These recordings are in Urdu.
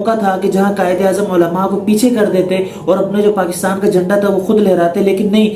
موقع تھا کہ جہاں قائد اعظم علماء کو پیچھے کر دیتے اور اپنے جو پاکستان کا جھنڈا تھا وہ خود لہراتے، لیکن نہیں،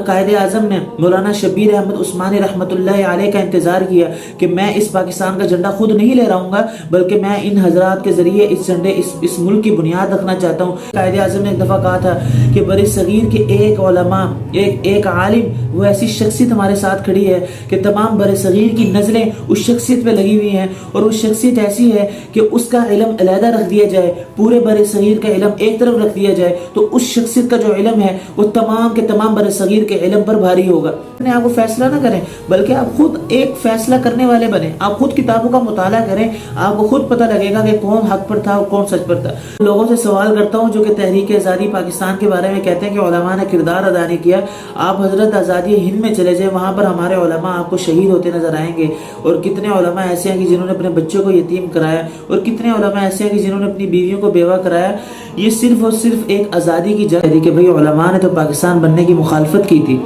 قائد اعظم نے مولانا شبیر احمد عثمانی رحمۃ اللہ علیہ کا انتظار کیا کہ میں اس پاکستان کا جھنڈا خود نہیں لہراؤں گا، بلکہ میں ان حضرات کے ذریعے اس جھنڈے اس ملک کی بنیاد رکھنا چاہتا ہوں۔ قائد اعظم نے ایک دفعہ کہا تھا کہ بر صغیر کے ایک علماء، ایک عالم، وہ ایسی شخصیت ہمارے ساتھ کھڑی ہے کہ تمام بر صغیر کی نظریں اس شخصیت پہ لگی ہوئی ہیں، اور وہ شخصیت ایسی ہے کہ اس کا علم علیحدہ رکھ دیا جائے، پورے بر صغیر کا علم ایک طرف رکھ دیا جائے تو اس شخصیت کا جو علم ہے وہ تمام کے تمام بر صغیر کے علم پر بھاری ہوگا۔ آپ کو فیصلہ نہ کریں، بلکہ آپ خود ایک فیصلہ کرنے والے بنیں، آپ خود کتابوں کا مطالعہ کریں، آپ کو خود پتہ لگے گا کہ کون حق پر تھا اور کون سچ پر تھا۔ لوگوں سے سوال کرتا ہوں جو کہ تحریک آزادی پاکستان کے بارے میں کہتے ہیں کہ علماء نے کردار ادا نہیں کیا، آپ حضرت آزادی ہند میں چلے جائیں، وہاں پر ہمارے علماء آپ کو شہید ہوتے نظر آئیں گے، اور کتنے علماء ایسے ہیں کہ جنہوں نے اپنے بچوں کو یتیم کرایا، اور کتنے علماء ایسے ہیں کہ جنہوں نے اپنی بیویوں کو بیوہ کرایا۔ یہ صرف اور صرف ایک آزادی کی جنگ ہے کہ بھئی علماء نے تو پاکستان بننے کی مخالفت کی تھی،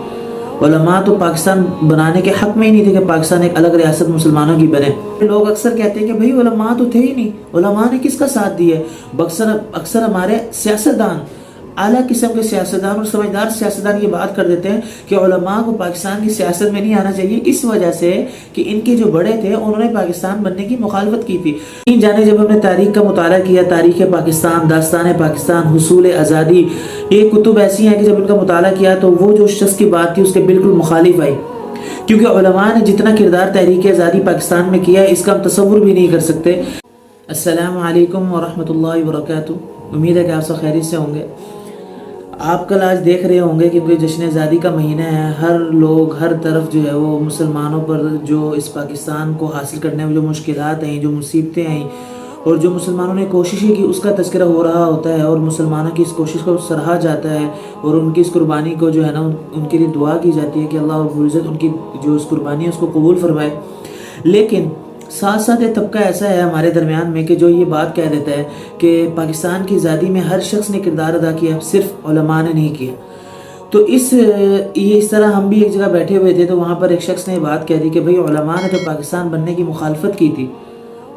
علماء تو پاکستان بنانے کے حق میں ہی نہیں تھے کہ پاکستان ایک الگ ریاست مسلمانوں کی بنے۔ لوگ اکثر کہتے ہیں کہ بھئی علماء تو تھے ہی نہیں، علماء نے کس کا ساتھ دیا ہے؟ اکثر ہمارے سیاستدان، اعلیٰ قسم کے سیاستدان اور سمجھدار سیاستدان یہ بات کر دیتے ہیں کہ علماء کو پاکستان کی سیاست میں نہیں آنا چاہیے، اس وجہ سے کہ ان کے جو بڑے تھے انہوں نے پاکستان بننے کی مخالفت کی تھی۔ جانے جب ہم نے تاریخ کا مطالعہ کیا، تاریخ پاکستان، داستان پاکستان، حصول آزادی، یہ کتب ایسی ہیں کہ جب ان کا مطالعہ کیا تو وہ جو شخص کی بات تھی اس کے بالکل مخالف آئی، کیونکہ علماء نے جتنا کردار تحریک آزادی پاکستان میں کیا ہے اس کا ہم تصور بھی نہیں کر سکتے۔ السلام علیکم ورحمۃ اللہ وبرکاتہ، امید ہے کہ آپ سب خیریت سے ہوں گے۔ آپ کل آج دیکھ رہے ہوں گے کہ جشن آزادی کا مہینہ ہے، ہر لوگ ہر طرف جو ہے وہ مسلمانوں پر جو اس پاکستان کو حاصل کرنے میں جو مشکلات ہیں، جو مصیبتیں آئیں، اور جو مسلمانوں نے کوششیں کی اس کا تذکرہ ہو رہا ہوتا ہے، اور مسلمانوں کی اس کوشش کو سراہا جاتا ہے، اور ان کی اس قربانی کو جو ہے نا ان کے لیے دعا کی جاتی ہے کہ اللہ رب العزت ان کی جو اس قربانی ہے اس کو قبول فرمائے۔ لیکن ساتھ ساتھ ایک طبقہ ایسا ہے ہمارے درمیان میں کہ جو یہ بات کہہ دیتا ہے کہ پاکستان کی آزادی میں ہر شخص نے کردار ادا کیا، صرف علماء نے نہیں کیا۔ تو اس طرح ہم بھی ایک جگہ بیٹھے ہوئے تھے تو وہاں پر ایک شخص نے یہ بات کہہ دی کہ بھئی علماء نے تو پاکستان بننے کی مخالفت کی تھی،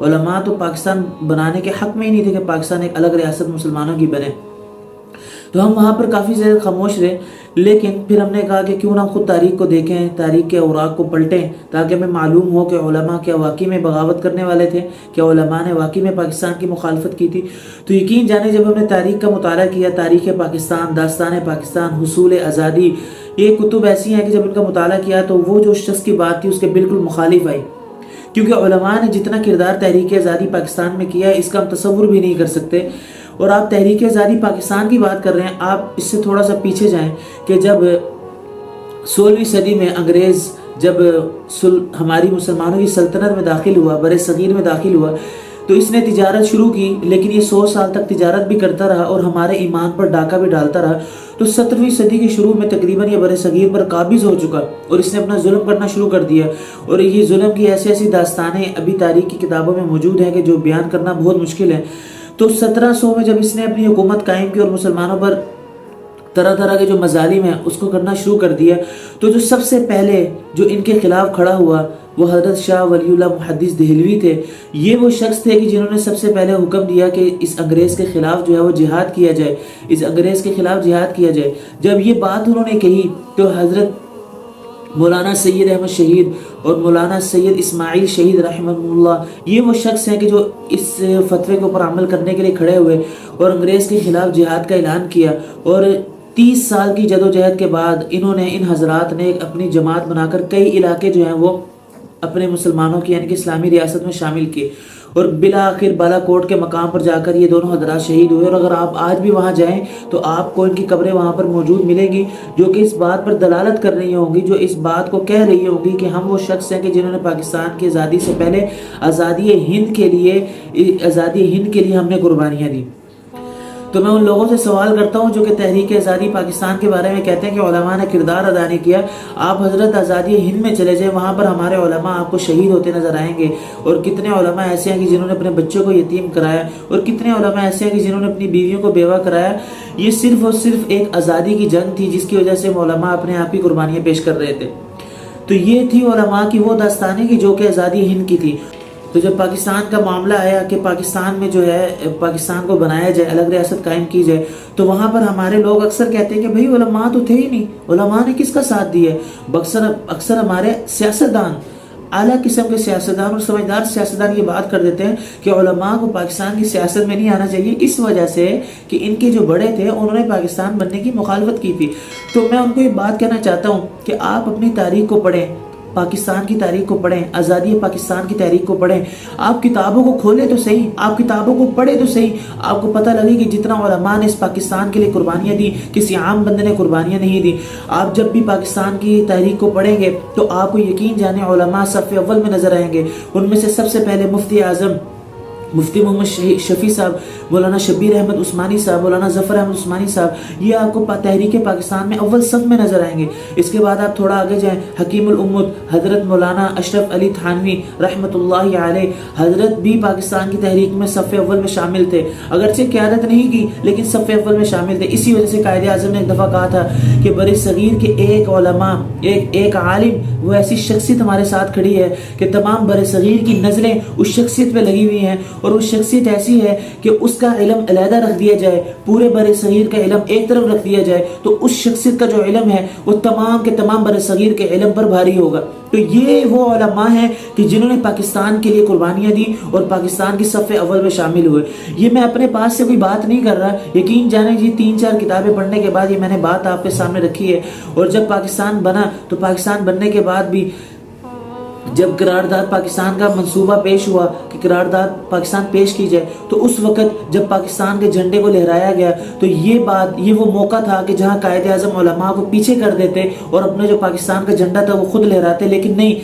علماء تو پاکستان بنانے کے حق میں ہی نہیں تھے کہ پاکستان ایک الگ ریاست مسلمانوں کی بنے۔ تو ہم وہاں پر کافی زیادہ خاموش رہے، لیکن پھر ہم نے کہا کہ کیوں نہ خود تاریخ کو دیکھیں، تاریخ کے اوراق کو پلٹیں، تاکہ ہمیں معلوم ہو کہ علماء کیا واقعی میں بغاوت کرنے والے تھے، کیا علماء نے واقعی میں پاکستان کی مخالفت کی تھی۔ تو یقین جانے جب ہم نے تاریخ کا مطالعہ کیا، تاریخ پاکستان، داستان پاکستان، حصول آزادی، یہ کتب ایسی ہیں کہ جب ان کا مطالعہ کیا تو وہ جو شخص کی بات تھی اس کے بالکل مخالف آئی، کیونکہ علماء نے جتنا کردار تحریک آزادی پاکستان میں کیا ہے اس کا ہم تصور بھی نہیں کر سکتے۔ اور آپ تحریک آزادی پاکستان کی بات کر رہے ہیں، آپ اس سے تھوڑا سا پیچھے جائیں کہ جب 16ویں صدی میں انگریز جب ہماری مسلمانوں کی سلطنت میں داخل ہوا، بر صغیر میں داخل ہوا، تو اس نے تجارت شروع کی، لیکن یہ 100 سال تک تجارت بھی کرتا رہا اور ہمارے ایمان پر ڈاکہ بھی ڈالتا رہا۔ تو 17ویں صدی کے شروع میں تقریباً یہ بر صغیر پر قابض ہو چکا اور اس نے اپنا ظلم کرنا شروع کر دیا، اور یہ ظلم کی ایسی داستانیں ابھی تاریخ کی کتابوں میں موجود ہیں کہ جو بیان کرنا بہت مشکل ہے۔ تو 1700 میں جب اس نے اپنی حکومت قائم کی اور مسلمانوں پر طرح طرح کے جو مظالم ہیں اس کو کرنا شروع کر دیا، تو جو سب سے پہلے جو ان کے خلاف کھڑا ہوا وہ حضرت شاہ ولی اللہ محدث دہلوی تھے۔ یہ وہ شخص تھے کہ جنہوں نے سب سے پہلے حکم دیا کہ اس انگریز کے خلاف جو ہے وہ جہاد کیا جائے، اس انگریز کے خلاف جہاد کیا جائے۔ جب یہ بات انہوں نے کہی تو حضرت مولانا سید احمد شہید اور مولانا سید اسماعیل شہید رحمہ اللہ یہ وہ شخص ہیں کہ جو اس فتوے کے اوپر عمل کرنے کے لیے کھڑے ہوئے اور انگریز کے خلاف جہاد کا اعلان کیا، اور 30 سال کی جدوجہد کے بعد انہوں نے، ان حضرات نے ایک اپنی جماعت بنا کر کئی علاقے جو ہیں وہ اپنے مسلمانوں کی یعنی کہ اسلامی ریاست میں شامل کیے، اور بالآخر بالا کوٹ کے مقام پر جا کر یہ دونوں حضرات شہید ہوئے۔ اور اگر آپ آج بھی وہاں جائیں تو آپ کو ان کی قبریں وہاں پر موجود ملیں گی، جو کہ اس بات پر دلالت کر رہی ہوں گی، جو اس بات کو کہہ رہی ہوں گی کہ ہم وہ شخص ہیں کہ جنہوں نے پاکستان کی آزادی سے پہلے آزادی ہند کے لیے ہم نے قربانیاں دی۔ تو میں ان لوگوں سے سوال کرتا ہوں جو کہ تحریک آزادی پاکستان کے بارے میں کہتے ہیں کہ علماء نے کردار ادا نہیں کیا، آپ حضرت آزادی ہند میں چلے جائیں، وہاں پر ہمارے علماء آپ کو شہید ہوتے نظر آئیں گے، اور کتنے علماء ایسے ہیں کہ جنہوں نے اپنے بچوں کو یتیم کرایا، اور کتنے علماء ایسے ہیں کہ جنہوں نے اپنی بیویوں کو بیوہ کرایا۔ یہ صرف اور صرف ایک آزادی کی جنگ تھی جس کی وجہ سے علماء اپنے آپ ہی قربانیاں پیش کر رہے تھے۔ تو یہ تھی علماء کی وہ داستانیں کہ جو کہ آزادی ہند کی تھی۔ تو جب پاکستان کا معاملہ آیا کہ پاکستان میں جو ہے پاکستان کو بنایا جائے، الگ ریاست قائم کی جائے، تو وہاں پر ہمارے لوگ اکثر کہتے ہیں کہ بھئی علماء تو تھے ہی نہیں، علماء نے کس کا ساتھ دیا ہے؟ اکثر ہمارے سیاستدان، اعلیٰ قسم کے سیاستدان اور سمجھدار سیاستدان یہ بات کر دیتے ہیں کہ علماء کو پاکستان کی سیاست میں نہیں آنا چاہیے، اس وجہ سے کہ ان کے جو بڑے تھے انہوں نے پاکستان بننے کی مخالفت کی تھی۔ تو میں ان کو یہ بات کہنا چاہتا ہوں کہ آپ اپنی تاریخ کو پڑھیں، پاکستان کی تاریخ کو پڑھیں، آزادی پاکستان کی تاریخ کو پڑھیں، آپ کتابوں کو کھولیں تو صحیح، آپ کتابوں کو پڑھیں تو صحیح، آپ کو پتہ لگے کہ جتنا علماء نے اس پاکستان کے لیے قربانیاں دی، کسی عام بندے نے قربانیاں نہیں دی۔ آپ جب بھی پاکستان کی تاریخ کو پڑھیں گے تو آپ کو یقین جانے علماء صف اول میں نظر آئیں گے۔ ان میں سے سب سے پہلے مفتی اعظم مفتی محمد شفیع صاحب، مولانا شبیر احمد عثمانی صاحب، مولانا ظفر احمد عثمانی صاحب، یہ آپ کو تحریک پاکستان میں اول صف میں نظر آئیں گے۔ اس کے بعد آپ تھوڑا آگے جائیں، حکیم الامت حضرت مولانا اشرف علی تھانوی رحمۃ اللہ علیہ، حضرت بھی پاکستان کی تحریک میں صف اول میں شامل تھے، اگرچہ قیادت نہیں کی لیکن صف اول میں شامل تھے۔ اسی وجہ سے قائد اعظم نے ایک دفعہ کہا تھا کہ بر صغیر کے ایک علماء، ایک عالم، وہ ایسی شخصیت ہمارے ساتھ کھڑی ہے کہ تمام بر صغیر کی نظریں اس شخصیت پہ لگی ہوئی ہیں، اور وہ شخصیت ایسی ہے کہ اس کا علم علیحدہ رکھ دیا جائے، پورے بر صغیر کا علم ایک طرف رکھ دیا جائے تو اس شخصیت کا جو علم ہے وہ تمام کے تمام بر صغیر کے علم پر بھاری ہوگا۔ تو یہ وہ علماء ہیں کہ جنہوں نے پاکستان کے لیے قربانیاں دی اور پاکستان کی صف اول میں شامل ہوئے۔ یہ میں اپنے پاس سے کوئی بات نہیں کر رہا، یقین جانے جی 3-4 کتابیں پڑھنے کے بعد یہ میں نے بات آپ کے سامنے رکھی ہے۔ اور جب پاکستان بنا تو پاکستان بننے کے بعد بھی جب قرارداد پاکستان کا منصوبہ پیش ہوا کہ قرارداد پاکستان پیش کی جائے، تو اس وقت جب پاکستان کے جھنڈے کو لہرایا گیا تو یہ وہ موقع تھا کہ جہاں قائد اعظم علماء کو پیچھے کر دیتے اور اپنے جو پاکستان کا جھنڈا تھا وہ خود لہراتے، لیکن نہیں،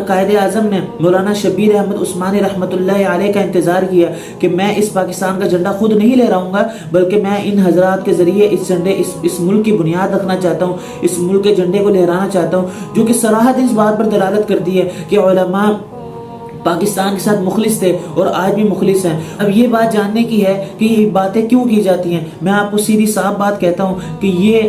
قائد اعظم نے مولانا شبیر احمد عثمانی رحمۃ اللہ علیہ کا انتظار کیا کہ میں اس پاکستان کا جھنڈا خود نہیں لہراؤں گا، بلکہ میں ان حضرات کے ذریعے اس ملک کی بنیاد رکھنا چاہتا ہوں، اس ملک کے جھنڈے کو لہرانا چاہتا ہوں، جو کہ صراحت اس بات پر دلالت کرتی ہے کہ علماء پاکستان کے ساتھ مخلص تھے اور آج بھی مخلص ہیں۔ اب یہ بات جاننے کی ہے کہ یہ باتیں کیوں کی جاتی ہیں، میں آپ کو سیدھی صاف بات کہتا ہوں کہ یہ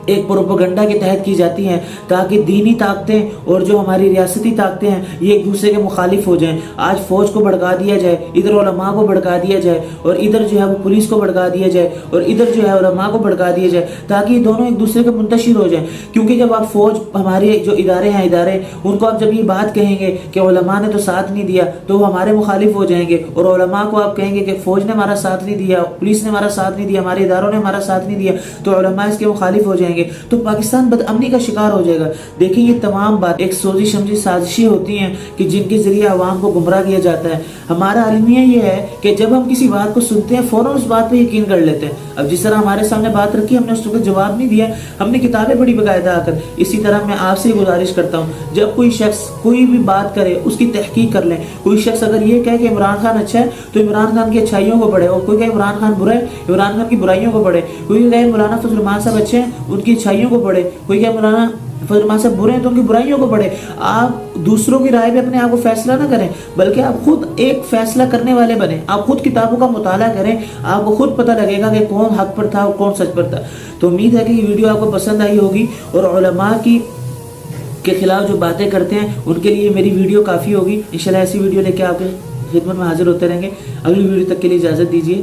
ایک پروپیگنڈا کے تحت کی جاتی ہیں تاکہ دینی طاقتیں اور جو ہماری ریاستی طاقتیں ہیں یہ ایک دوسرے کے مخالف ہو جائیں۔ آج فوج کو بھڑکا دیا جائے، ادھر علماء کو بھڑکا دیا جائے، اور ادھر جو ہے وہ پولیس کو بھڑکا دیا جائے، اور ادھر جو ہے علماء کو بھڑکا دیا جائے، تاکہ یہ دونوں ایک دوسرے کے منتشر ہو جائیں۔ کیونکہ جب آپ فوج، ہمارے جو ادارے ان کو آپ جب یہ بات کہیں گے کہ علماء نے تو ساتھ نہیں دیا تو وہ ہمارے مخالف ہو جائیں گے، اور علماء کو آپ کہیں گے کہ فوج نے ہمارا ساتھ نہیں دیا، پولیس نے ہمارا ساتھ نہیں دیا، ہمارے اداروں نے ہمارا ساتھ نہیں دیا، تو علماء اس کے مخالف ہو جائیں گے، تو پاکستان بد امنی کا شکار ہو جائے گا۔ دیکھیں یہ تمام بات ایک سوزی سمجھی سازشی ہوتی ہیں کہ جن کے ذریعے عوام کو گمراہ کیا جاتا ہے۔ ہمارا المیہ یہ ہے کہ جب ہم کسی بات کو سنتے ہیں فوراً اس بات پہ یقین کر لیتے ہیں۔ اب جس طرح ہمارے سامنے بات رکھی، ہم نے اس کو جواب نہیں دیا، ہم نے کتابیں پڑھی باقاعدہ آ کر، اسی طرح میں آپ سے گزارش کرتا ہوں جب کوئی شخص کوئی بھی بات کرے اس کی تحقیق کر لیں۔ کوئی شخص اگر یہ کہے کہ عمران خان اچھا ہے تو عمران خان کی اچھائیوں کو پڑھے، اور کوئی کہے عمران خان برا ہے، عمران خان کی برائیوں کو پڑھے۔ کوئی کہے مولانا فضل الرحمان صاحب اچھے ہیں، ان کی اچھائیوں کو پڑھے۔ کوئی کہے مولانا فضل الرحمان صاحب برے ہیں تو ان کی برائیوں کو پڑھے۔ آپ دوسروں کی رائے پہ اپنے آپ کو فیصلہ نہ کریں، بلکہ آپ خود ایک فیصلہ کرنے والے بنیں۔ آپ خود کتابوں کا مطالعہ کریں، آپ کو خود پتہ لگے گا کہ کون حق پر تھا اور کون سچ پر تھا۔ تو امید ہے کہ یہ ویڈیو آپ کو پسند آئی ہوگی، اور علماء کے خلاف جو باتیں کرتے ہیں ان کے لیے میری ویڈیو کافی ہوگی۔ انشاءاللہ ایسی ویڈیو لے کے آپ کے خدمت میں حاضر ہوتے رہیں گے۔ اگلی ویڈیو تک کے لیے اجازت دیجیے۔